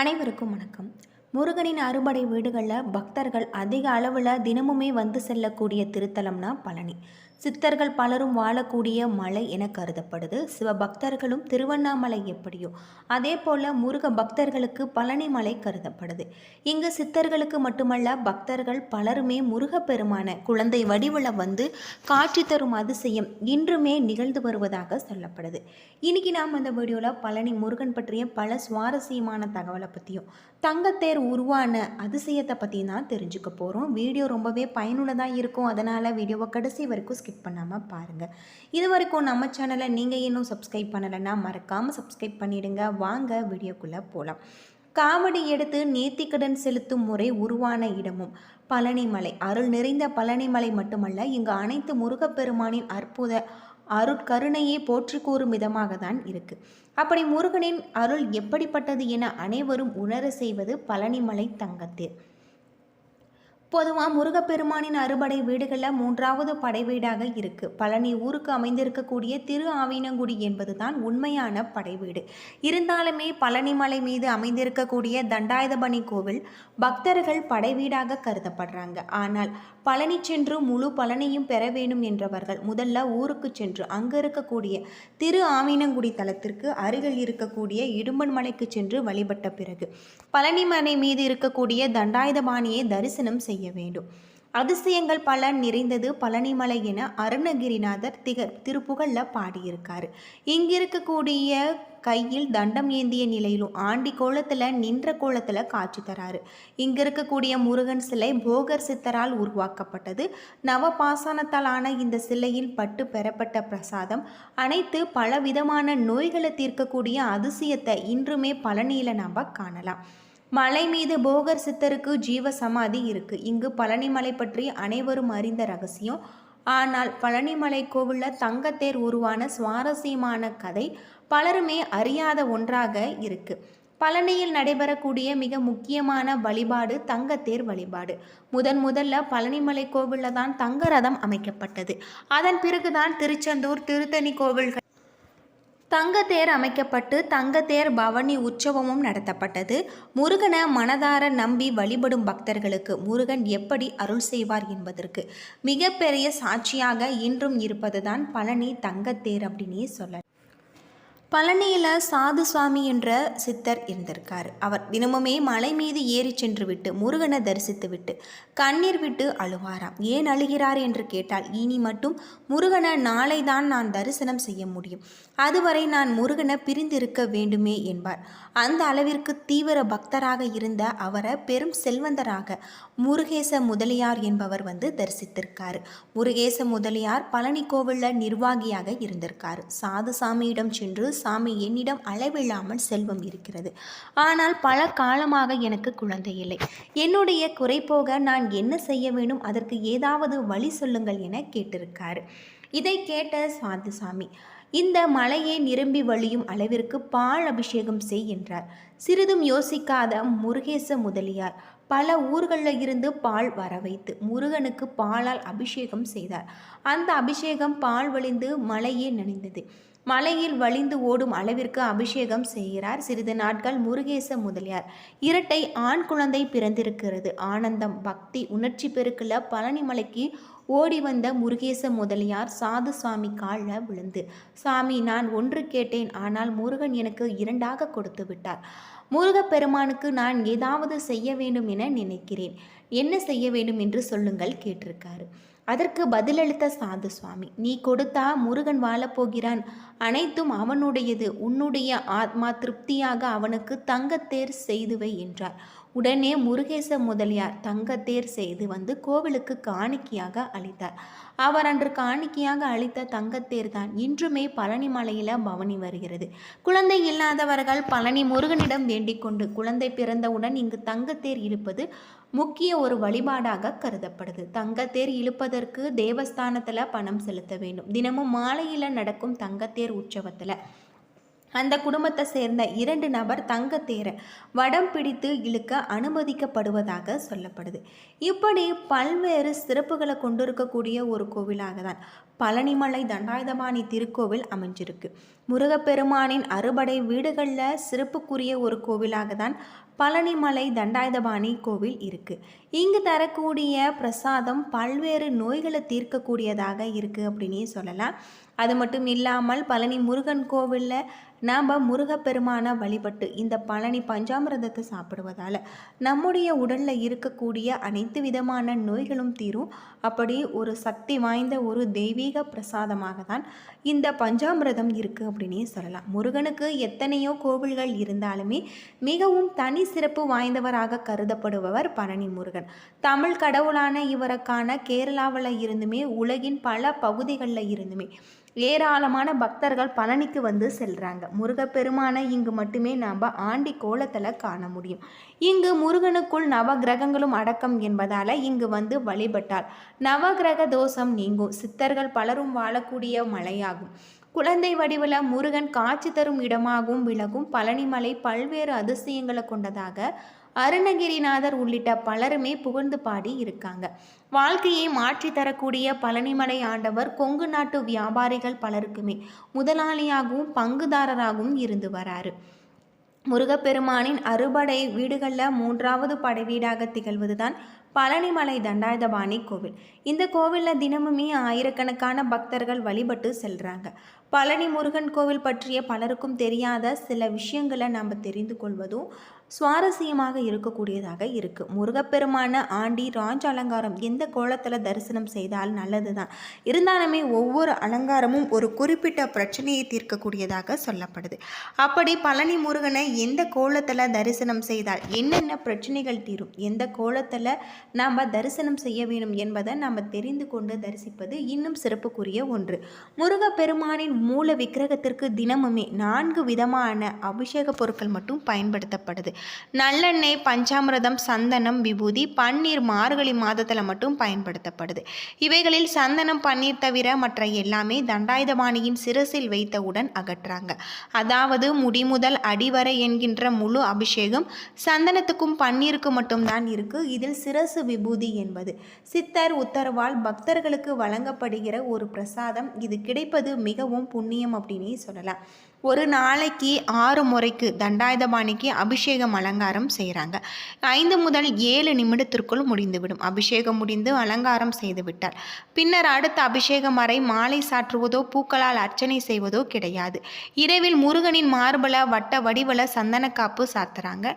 அனைவருக்கும் வணக்கம். முருகனின் அறுபடை வீடுகளில் பக்தர்கள் அதிக அளவில் தினமுமே வந்து செல்லக்கூடிய திருத்தலம்னா பழனி. சித்தர்கள் பலரும் வாழக்கூடிய மலை என கருதப்படுது. சிவபக்தர்களும் திருவண்ணாமலை எப்படியோ அதே போல் முருக பக்தர்களுக்கு பழனி மலை கருதப்படுது. இங்கு சித்தர்களுக்கு மட்டுமல்ல, பக்தர்கள் பலருமே முருகப்பெருமான குழந்தை வடிவில் வந்து காட்சி தரும் அதிசயம் இன்றுமே நிகழ்ந்து வருவதாக சொல்லப்படுது. இன்னைக்கு நாம் அந்த வீடியோவில் பழனி முருகன் பற்றிய பல சுவாரஸ்யமான தகவலை பற்றியும் தங்கத்தேர் உருவான அதிசயத்தை பற்றி தான் தெரிஞ்சுக்க போகிறோம். வீடியோ ரொம்பவே பயனுள்ளதாக இருக்கும். அதனால் வீடியோவை கடைசி வரைக்கும் ஸ்கிப் பண்ணாமல் பாருங்கள். இது வரைக்கும் நம்ம சேனலை நீங்கள் இன்னும் சப்ஸ்கிரைப் பண்ணலைன்னா மறக்காமல் சப்ஸ்கிரைப் பண்ணிவிடுங்க. வாங்க வீடியோக்குள்ளே போகலாம். காவடி எடுத்து நேர்த்திக்கடன் செலுத்தும் முறை உருவான இடமும் பழனிமலை. அருள் நிறைந்த பழனிமலை மட்டுமல்ல, இங்கு அனைத்து முருகப்பெருமானின் அற்புத அருட்கருணையை போற்றி கூறும் விதமாக தான் இருக்கு. அப்படி முருகனின் அருள் எப்படிப்பட்டது என அனைவரும் உணர செய்வது பழனிமலை தங்கத்தேர். பொதுவாக முருகப்பெருமானின் அறுபடை வீடுகளில் மூன்றாவது படை வீடாக இருக்கு. பழனி ஊருக்கு அமைந்திருக்கக்கூடிய திரு ஆவினங்குடி என்பது தான் உண்மையான படை வீடு. இருந்தாலுமே பழனிமலை மீது அமைந்திருக்கக்கூடிய தண்டாயுதபாணி கோவில் பக்தர்கள் படை வீடாக கருதப்படுறாங்க. ஆனால் பழனி சென்று முழு பலனையும் பெற வேண்டும் என்றவர்கள் முதல்ல ஊருக்கு சென்று அங்கு இருக்கக்கூடிய திரு ஆவினங்குடி தலத்திற்கு அருகில் இருக்கக்கூடிய இடும்பன் மலைக்கு சென்று வழிபட்ட பிறகு பழனிமலை மீது இருக்கக்கூடிய தண்டாயுதபாணியை தரிசனம் செய்ய வேண்டும். அதிசயங்கள் பல நிறைந்தது பழனிமலை என அருணகிரிநாதர் திருப்புகழ்ல பாடியிருக்காரு. இங்கிருக்கக்கூடிய கையில் தண்டம் ஏந்திய நிலையிலும் ஆண்டி கோலத்தில் நின்ற கோலத்தில் காட்சி தராரு. இங்க இருக்கக்கூடிய முருகன் சிலை போகர் சித்தரால் உருவாக்கப்பட்டது. நவபாசனத்தாலான இந்த சிலையில் பட்டு பெறப்பட்ட பிரசாதம் அனைத்து பலவிதமான நோய்களை தீர்க்கக்கூடிய அதிசயத்தை இன்றுமே பழனியில நாம் காணலாம். மலை மீது போகர் சித்தருக்கு ஜீவ சமாதி இருக்கு. இங்கு பழனிமலை பற்றி அனைவரும் அறிந்த ரகசியம். ஆனால் பழனிமலை கோவிலில் தங்கத்தேர் உருவான சுவாரஸ்யமான கதை பலருமே அறியாத ஒன்றாக இருக்கு. பழனியில் நடைபெறக்கூடிய மிக முக்கியமான வழிபாடு தங்கத்தேர் வழிபாடு. முதல்ல பழனிமலை கோவிலில் தான் தங்க ரதம் அமைக்கப்பட்டது. அதன் பிறகுதான் திருச்செந்தூர், திருத்தணி கோவில்கள் தங்கத்தேர் அமைக்கப்பட்டு தங்கத்தேர் பவனி உற்சவமும் நடத்தப்பட்டது. முருகனை மனதார நம்பி வழிபடும் பக்தர்களுக்கு முருகன் எப்படி அருள் செய்வார் என்பதற்கு மிகப்பெரிய சாட்சியாக இன்றும் இருப்பதுதான் பழனி தங்கத்தேர் அப்படின்னே சொல்லலாம். பழனியில் சாது சுவாமி என்ற சித்தர் இருந்திருக்கார். அவர் தினமுமே மலை மீது ஏறி சென்று விட்டு முருகனை தரிசித்து விட்டு கண்ணீர் விட்டு அழுவாராம். ஏன் அழுகிறார் என்று கேட்டால், இனி மட்டும் முருகனை நாளை தான் நான் தரிசனம் செய்ய முடியும், அதுவரை நான் முருகனை பிரிந்திருக்க வேண்டுமே என்பார். அந்த அளவிற்கு தீவிர பக்தராக இருந்த அவரை பெரும் செல்வந்தராக முருகேச முதலியார் என்பவர் வந்து தரிசித்திருக்காரு. முருகேச முதலியார் பழனி கோவிலில் நிர்வாகியாக இருந்திருக்காரு. சாது சாமியிடம் சென்று, சாமி, என்னிடம் அளவில்லாமல் செல்வம் இருக்கிறது, ஆனால் பல காலமாக எனக்கு குழந்தை இல்லை. என்னுடைய குறை போக நான் என்ன செய்ய வேண்டும், அதற்கு ஏதாவது வழி சொல்லுங்கள் என கேட்டிருக்காரு. இதை கேட்ட சாதுசாமி, இந்த மலையை நிரம்பி வழியும் அளவிற்கு பால் அபிஷேகம் செய் என்றார். சிறிதும் யோசிக்காத முருகேச முதலியார் பல ஊர்களில் இருந்து பால் வர வைத்து முருகனுக்கு பாலால் அபிஷேகம் செய்தார். அந்த அபிஷேகம் பால் வழிந்து மலையே நனைந்தது. மலையில் வழிந்து ஓடும் அளவிற்கு அபிஷேகம் செய்கிறார். சிறிது நாட்கள் முருகேச முதலியார் இரட்டை ஆண் குழந்தை பிறந்திருக்கிறது. ஆனந்தம், பக்தி, உணர்ச்சி பெருக்கில் பழனிமலைக்கு ஓடி வந்த முருகேச முதலியார் சாது சுவாமி காலில் விழுந்து, சாமி, நான் ஒன்று கேட்டேன், ஆனால் முருகன் எனக்கு இரண்டாக கொடுத்து விட்டார். முருகப்பெருமானுக்கு நான் ஏதாவது செய்ய வேண்டும் என நினைக்கிறேன், என்ன செய்ய வேண்டும் என்று சொல்லுங்கள் கேட்டிருக்காரு. அதற்கு பதிலளித்த சாது சுவாமி, நீ கொடுத்தா முருகன் வாழப்போகிறான், அனைத்தும் அவனுடையது, உன்னுடைய ஆத்மா திருப்தியாக அவனுக்கு தங்கத்தேர் செய்துவை என்றார். உடனே முருகேச முதலியார் தங்கத்தேர் செய்து வந்து கோவிலுக்கு காணிக்கையாக அளித்தார். அவர் அன்று காணிக்கையாக அளித்த தங்கத்தேர் தான் இன்றுமே பழனிமலையில் பவனி வருகிறது. குழந்தை இல்லாதவர்கள் பழனி முருகனிடம் வேண்டிக் கொண்டு குழந்தை பிறந்தவுடன் இங்கு தங்கத்தேர் இழுப்பது முக்கிய ஒரு வழிபாடாக கருதப்படுது. தங்கத்தேர் இழுப்பதற்கு தேவஸ்தானத்தில் பணம் செலுத்த வேண்டும். தினமும் மாலையில் நடக்கும் தங்கத்தேர் உற்சவத்தில் அந்த குடும்பத்தை சேர்ந்த 2 நபர் தங்கத்தேரை வடம் பிடித்து இழுக்க அனுமதிக்கப்படுவதாக சொல்லப்படுது. இப்படி பல்வேறு சிறப்புகளை கொண்டிருக்கக்கூடிய ஒரு கோவிலாக தான் பழனிமலை தண்டாயுதபாணி திருக்கோவில் அமைஞ்சிருக்கு. முருகப்பெருமானின் அறுபடை வீடுகளில் சிறப்புக்குரிய ஒரு கோவிலாக தான் பழனிமலை தண்டாயுதபாணி கோவில் இருக்குது. இங்கு தரக்கூடிய பிரசாதம் பல்வேறு நோய்களை தீர்க்கக்கூடியதாக இருக்குது அப்படின்னே சொல்லலாம். அது மட்டும் இல்லாமல் பழனி முருகன் கோவிலில் நாம் முருகப்பெருமானை வழிபட்டு இந்த பழனி பஞ்சாமிர்தத்தை சாப்பிடுவதால் நம்முடைய உடலில் இருக்கக்கூடிய அனைத்து விதமான நோய்களும் தீரும். அப்படி ஒரு சக்தி வாய்ந்த ஒரு தெய்வீக பிரசாதமாக தான் இந்த பஞ்சாமிர்தம் இருக்குது அப்படின்னே சொல்லலாம். முருகனுக்கு எத்தனையோ கோவில்கள் இருந்தாலுமே மிகவும் தனி சிறப்பு வாய்ந்தவராக கருதப்படுபவர் பழனி முருகன். தமிழ் கடவுளான இவருக்கான கேரளாவில் இருந்துமே உலகின் பல பகுதிகளில் இருந்துமே ஏராளமான பக்தர்கள் பழனிக்கு வந்து செல்கிறாங்க. முருகப்பெருமானை இங்கு மட்டுமே நாம் ஆண்டி கோலத்தில் காண முடியும். இங்கு முருகனுக்குள் நவகிரகங்களும் அடக்கம் என்பதால் இங்கு வந்து வழிபட்டால் நவகிரக தோஷம் நீங்கும். சித்தர்கள் பலரும் வாழக்கூடிய மலையாகும். குழந்தை வடிவில் முருகன் காட்சி தரும் இடமாகவும் விலகும். பழனிமலை பல்வேறு அதிசயங்களை கொண்டதாக அருணகிரிநாதர் உள்ளிட்ட பலருமே புகழ்ந்து பாடி இருக்காங்க. வாழ்க்கையை மாற்றி தரக்கூடிய பழனிமலை ஆண்டவர் கொங்கு நாட்டு வியாபாரிகள் பலருக்குமே முதலாளியாகவும் பங்குதாரராகவும் இருந்து வராரு. முருகப்பெருமானின் அறுபடை வீடுகளில் 3வது படை வீடாக திகழ்வது தான் பழனிமலை தண்டாயுதபாணி கோவில். இந்த கோவிலில் தினமுமே ஆயிரக்கணக்கான பக்தர்கள் வழிபட்டு செல்கிறாங்க. பழனி முருகன் கோவில் பற்றிய பலருக்கும் தெரியாத சில விஷயங்களை நாம் தெரிந்து கொள்வதும் சுவாரஸ்யமாக இருக்கக்கூடியதாக இருக்குது. முருகப்பெருமான ஆண்டி ராஜ அலங்காரம் எந்த கோலத்தில் தரிசனம் செய்தால் நல்லது தான். இருந்தாலுமே ஒவ்வொரு அலங்காரமும் ஒரு குறிப்பிட்ட பிரச்சனையை தீர்க்கக்கூடியதாக சொல்லப்படுது. அப்படி பழனி முருகனை எந்த கோலத்தில் தரிசனம் செய்தால் என்னென்ன பிரச்சனைகள் தீரும், எந்த கோலத்தில் நாம் தரிசனம் செய்ய வேணும் என்பதை நாம் தெரிந்து கொண்டு தரிசிப்பது இன்னும் சிறப்புக்குரிய ஒன்று. முருகப்பெருமானின் மூல விக்கிரகத்திற்கு தினமுமே 4 விதமான அபிஷேக பொருட்கள் மட்டும் பயன்படுத்தப்படுது. நல்லெண்ணெய், பஞ்சாமிர்தம், சந்தனம், விபூதி, பன்னீர் மார்கழி மாதத்தில் மட்டும் பயன்படுத்தப்படுது. இவைகளில் சந்தனம், பன்னீர் தவிர மற்ற எல்லாமே தண்டாயுதபாணியின் சிரசில் வைத்தவுடன் அகற்றாங்க. அதாவது முடி முதல் அடிவரை என்கின்ற முழு அபிஷேகம் சந்தனத்துக்கும் பன்னீருக்கு மட்டும்தான் இருக்கு. இதில் சிரசு விபூதி என்பது சித்தர் உத்தரவால் பக்தர்களுக்கு வழங்கப்படுகிற ஒரு பிரசாதம். இது கிடைப்பது மிகவும் புண்ணியம் அப்படின்னே சொல்லலாம். ஒரு நாளைக்கு 6 முறைக்கு தண்டாயுதபாணிக்கு அபிஷேகம் அலங்காரம் செய்கிறாங்க. 5 முதல் 7 நிமிடத்திற்குள் முடிந்துவிடும். அபிஷேகம் முடிந்து அலங்காரம் செய்து விட்டார் பின்னர் அடுத்த அபிஷேகம் வரை மாலை சாற்றுவதோ பூக்களால் அர்ச்சனை செய்வதோ கிடையாது. இரவில் முருகனின் மார்பல வட்ட வடிவல சந்தன காப்பு சாத்துறாங்க.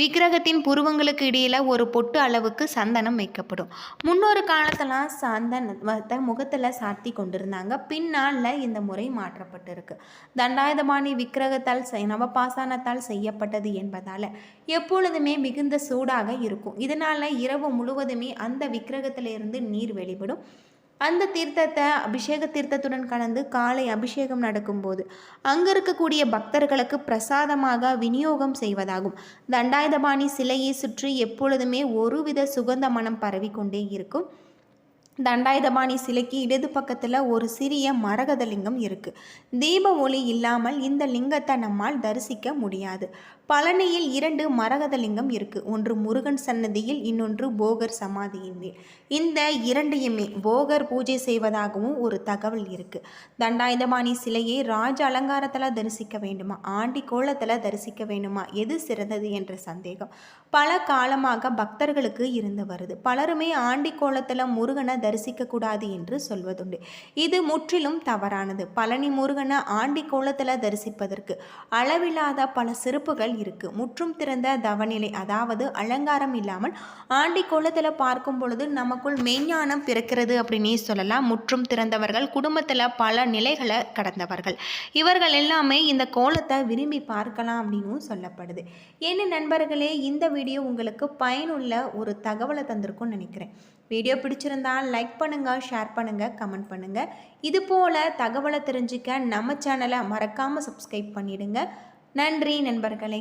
விக்கிரகத்தின் புருவங்களுக்கு இடையில ஒரு பொட்டு அளவுக்கு சந்தனம் வைக்கப்படும். முன்னொரு காலத்தெல்லாம் சந்தனத்தை முகத்தில் சாத்தி கொண்டிருந்தாங்க. பின்னால் இந்த முறை மாற்றப்பட்டிருக்கு. தண்டாயுதபாணி விக்கிரகத்தால் நவபாசானத்தால் செய்யப்பட்டது என்பதால் எப்பொழுதுமே மிகுந்த சூடாக இருக்கும். இதனால் இரவு முழுவதுமே அந்த விக்கிரகத்திலிருந்து நீர் வெளிப்படும். அந்த தீர்த்தத்தை அபிஷேக தீர்த்தத்துடன் கலந்து காலை அபிஷேகம் நடக்கும்போது அங்கே இருக்கக்கூடிய பக்தர்களுக்கு பிரசாதமாக விநியோகம் செய்வதாகும். தண்டாயுதபாணி சிலையை சுற்றி எப்பொழுதுமே ஒருவித சுகந்த மனம் பரவிக்கொண்டே இருக்கும். தண்டாயுதபாணி சிலைக்கு இடது பக்கத்தில் ஒரு சிறிய மரகத லிங்கம் இருக்குது. தீப ஒளி இல்லாமல் இந்த லிங்கத்தை நம்மால் தரிசிக்க முடியாது. பழனியில் 2 மரகத லிங்கம் இருக்குது. ஒன்று முருகன் சன்னதியில், இன்னொன்று போகர் சமாதியின் மேல். இந்த 2யுமே போகர் பூஜை செய்வதாகவும் ஒரு தகவல் இருக்குது. தண்டாயுதபாணி சிலையை ராஜ அலங்காரத்தில் தரிசிக்க வேண்டுமா, ஆண்டி கோலத்தில் தரிசிக்க வேண்டுமா, எது சிறந்தது என்ற சந்தேகம் பல காலமாக பக்தர்களுக்கு இருந்து வருது. பலருமே ஆண்டி கோலத்தில் முருகனை தரிசிக்கக்கூடாது என்று சொல்வதுண்டு. இது முற்றிலும் தவறானது. பழனி முருகனை ஆண்டி கோலத்தில் தரிசிப்பதற்கு அளவில்லாத பல சிறப்புகள் இருக்கு. முற்றும் திறந்த தவநிலை, அதாவது அலங்காரம் இல்லாமல் ஆண்டி கோலத்தில் பார்க்கும் பொழுது நமக்குள் மெய்ஞானம் பிறக்கிறது அப்படின்னே சொல்லலாம். முற்றும் திறந்தவர்கள் குடும்பத்தில் பல நிலைகளை கடந்தவர்கள். இவர்கள் எல்லாமே இந்த கோலத்தை விரும்பி பார்க்கலாம் அப்படின்னு சொல்லப்படுது. என்ன நண்பர்களே, இந்த வீடியோ உங்களுக்கு பயனுள்ள ஒரு தகவலை தந்திருக்கும்னு நினைக்கிறேன். வீடியோ பிடிச்சிருந்தால் லைக் பண்ணுங்கள், ஷேர் பண்ணுங்கள், கமெண்ட் பண்ணுங்கள். இது போல் தகவலை தெரிஞ்சுக்க நம்ம சேனலை மறக்காமல் சப்ஸ்கிரைப் பண்ணிடுங்க. நன்றி நண்பர்களே.